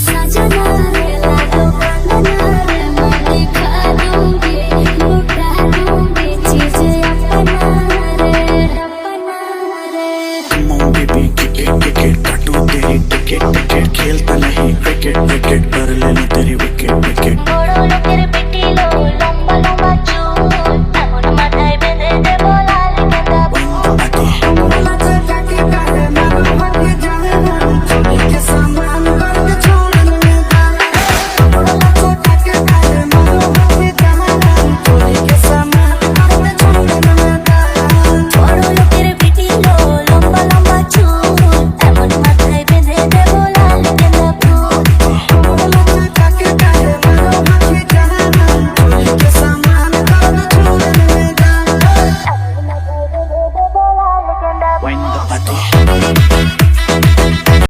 सजना रे लाडो कंगना रे मैं दिखा दूंगी लुटा दूंगी चीज अपना रे बेबी टिकट टिकट काटू तेरी टिकट टिकट खेलता नहीं